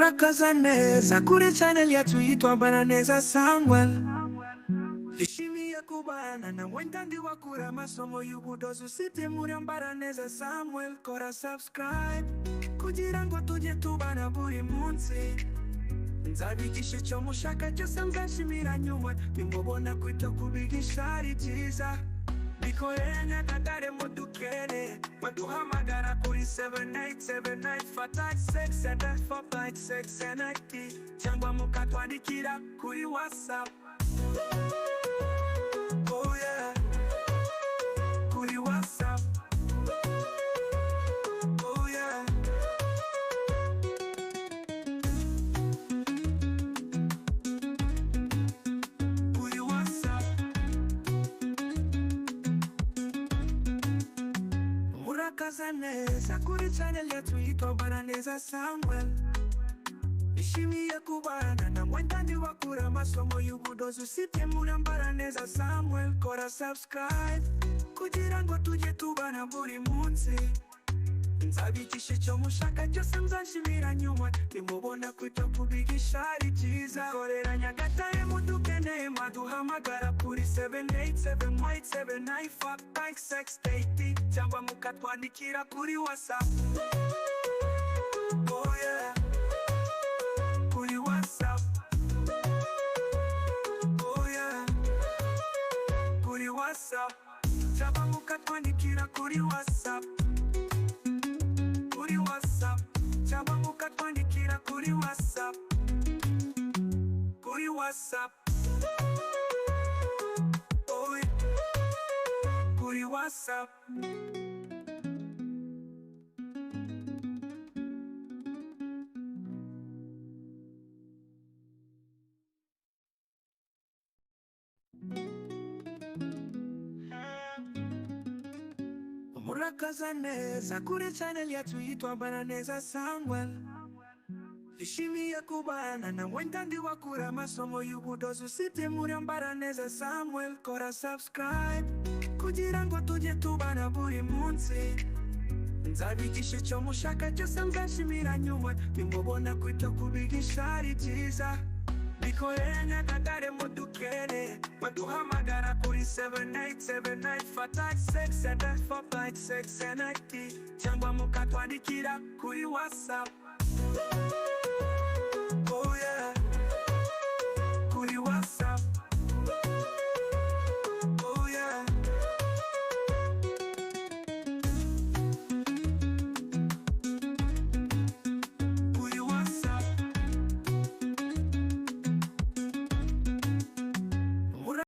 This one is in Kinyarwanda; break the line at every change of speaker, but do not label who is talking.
murakaza neza kuri channel yacu yitwa Bananeza Samuel. Nishimiye kubana na mwendandi wakura masomo y'ubudozi usite muri Bananeza Samuel. Kora subscribe kugira ngo tujye tubana buri munsi. Nzabigisha icyo mushaka cyose nzashimira nyuma nimubona kwita kubigisha ari byiza. Bikorwa dore mudukene baduhamagara kuri 787956 cyangwa mukatwandikira kuri WhatsApp. Oh yeah, kuri WhatsApp. Oh yeah, kuri WhatsApp. Murakaza neza kuri channel yacu yitwa Bananeza Samuel. Nishimiye kubana na mwendandi wakura masomo y'ubudozi usite muri Bananeza Samuel. Kora subscribe kugira ngo tujye tubana buri munsi. Nzabigisha icyo mushaka cyose nzashimira nyuma nimubona kwita kubigisha ari byiza. Korera Nyagatare mudukene maduhamagara kuri 787956 cyangwa mukatwandikira kuri WhatsApp. Oh yeah, kuri WhatsApp. Oh yeah, kuri WhatsApp. Cyangwa mukatwandikira kuri WhatsApp. Kuri WhatsApp. Cyangwa mukatwandikira kuri WhatsApp. Kuri WhatsApp. Oh yeah, kuri WhatsApp. Murakaza neza kuri channel yacu yitwa Bananeza Samuel. Nishimiye kubana na mwendandi wakura masomo y'ubudozi usite muri Bananeza Samuel. Kora subscribe kugira ngo tujye tubana buri munsi. Nzabigisha icyo mushaka cyose nzashimira nyuma nimubona kwita kubigisha ari byiza. Bikorwa dore mudukene baduhamagara kuri 787956 cyangwa mukatwandikira kuri WhatsApp.